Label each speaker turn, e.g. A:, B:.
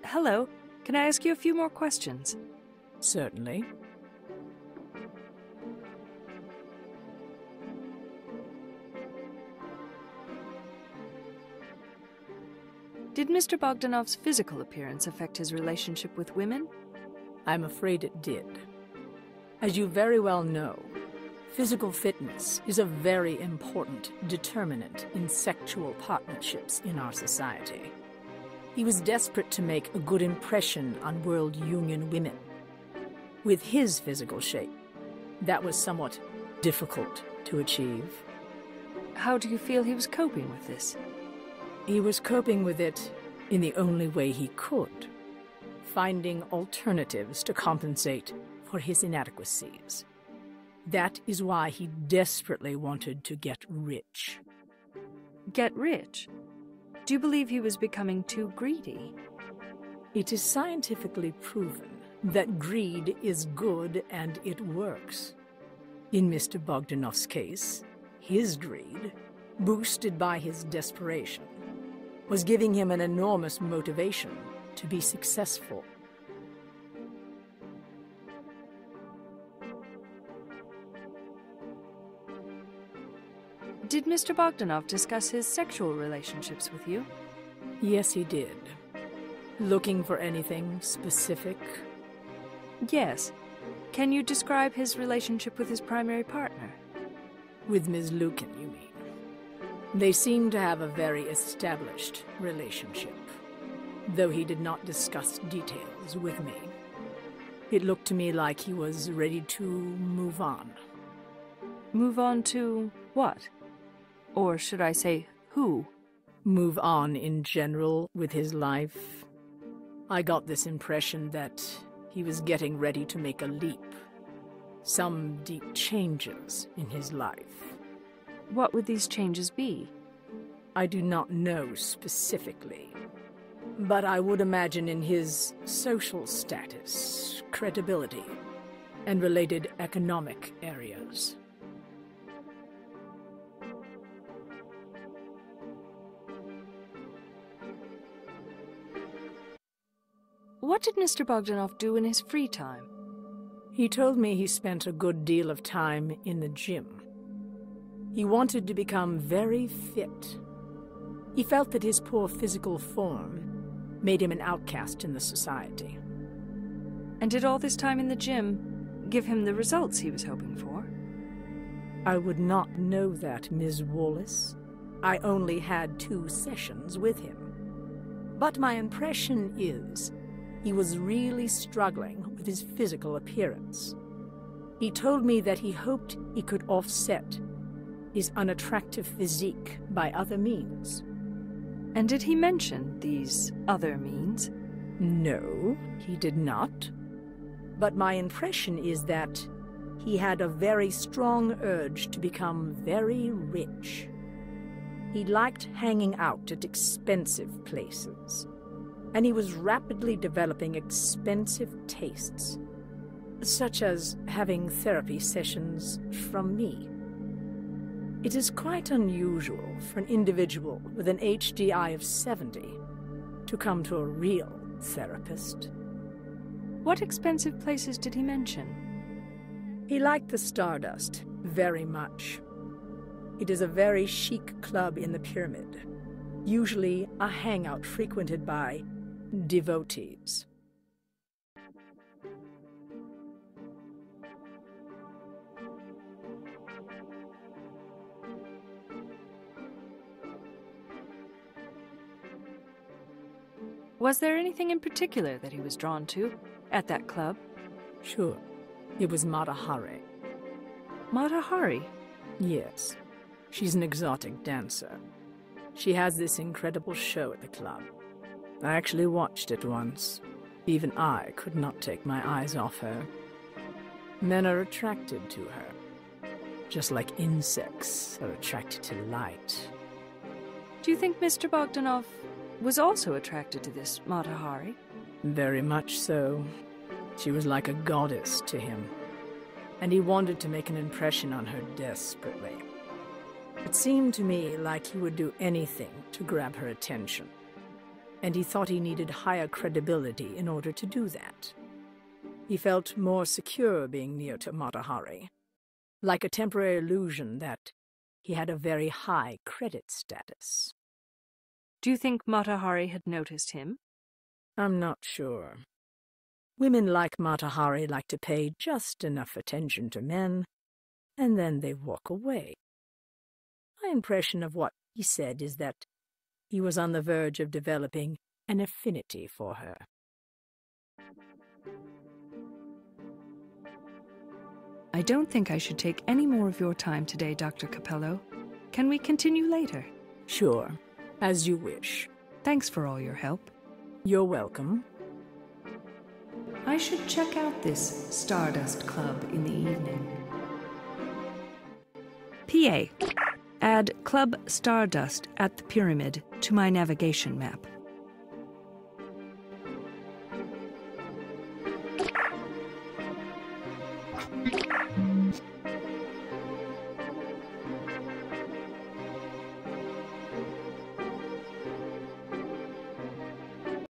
A: Hello. Can I ask you a few more questions?
B: Certainly.
A: Did Mr. Bogdanov's physical appearance affect his relationship with women?
B: I'm afraid it did. As you very well know, physical fitness is a very important determinant in sexual partnerships in our society. He was desperate to make a good impression on World Union women. With his physical shape, that was somewhat difficult to achieve.
A: How do you feel he was coping with this?
B: He was coping with it in the only way he could, finding alternatives to compensate for his inadequacies. That is why he desperately wanted to get rich.
A: Get rich? Do you believe he was becoming too greedy?
B: It is scientifically proven that greed is good and it works. In Mr. Bogdanov's case, his greed, boosted by his desperation, was giving him an enormous motivation to be successful.
A: Did Mr. Bogdanov discuss his sexual relationships with you?
B: Yes, he did. Looking for anything specific?
A: Yes. Can you describe his relationship with his primary partner?
B: With Ms. Lukin, you mean? They seemed to have a very established relationship, though he did not discuss details with me. It looked to me like he was ready to move on.
A: Move on to what? Or should I say, who?
B: Move on in general with his life. I got this impression that he was getting ready to make a leap. Some deep changes in his life.
A: What would these changes be?
B: I do not know specifically, but I would imagine in his social status, credibility, and related economic areas.
A: What did Mr. Bogdanov do in his free time?
B: He told me he spent a good deal of time in the gym. He wanted to become very fit. He felt that his poor physical form made him an outcast in the society.
A: And did all this time in the gym give him the results he was hoping for?
B: I would not know that, Ms. Wallace. I only had 2 sessions with him. But my impression is he was really struggling with his physical appearance. He told me that he hoped he could offset his unattractive physique by other means.
A: And did he mention these other means?
B: No, he did not. But my impression is that he had a very strong urge to become very rich. He liked hanging out at expensive places, and he was rapidly developing expensive tastes, such as having therapy sessions from me. It is quite unusual for an individual with an HDI of 70 to come to a real therapist.
A: What expensive places did he mention?
B: He liked the Stardust very much. It is a very chic club in the pyramid, usually a hangout frequented by devotees.
A: Was there anything in particular that he was drawn to at that club?
B: Sure. It was Mata Hari.
A: Mata Hari?
B: Yes. She's an exotic dancer. She has this incredible show at the club. I actually watched it once. Even I could not take my eyes off her. Men are attracted to her, just like insects are attracted to light.
A: Do you think Mr. Bogdanov was also attracted to this Mata Hari?
B: Very much so. She was like a goddess to him, and he wanted to make an impression on her desperately. It seemed to me like he would do anything to grab her attention, and he thought he needed higher credibility in order to do that. He felt more secure being near to Mata Hari, like a temporary illusion that he had a very high credit status.
A: Do you think Mata Hari had noticed him?
B: I'm not sure. Women like Mata Hari like to pay just enough attention to men, and then they walk away. My impression of what he said is that he was on the verge of developing an affinity for her.
A: I don't think I should take any more of your time today, Dr. Capello. Can we continue later?
B: Sure, as you wish.
A: Thanks for all your help.
B: You're welcome.
A: I should check out this Stardust Club in the evening. PA. Add Club Stardust at the Pyramid to my navigation map.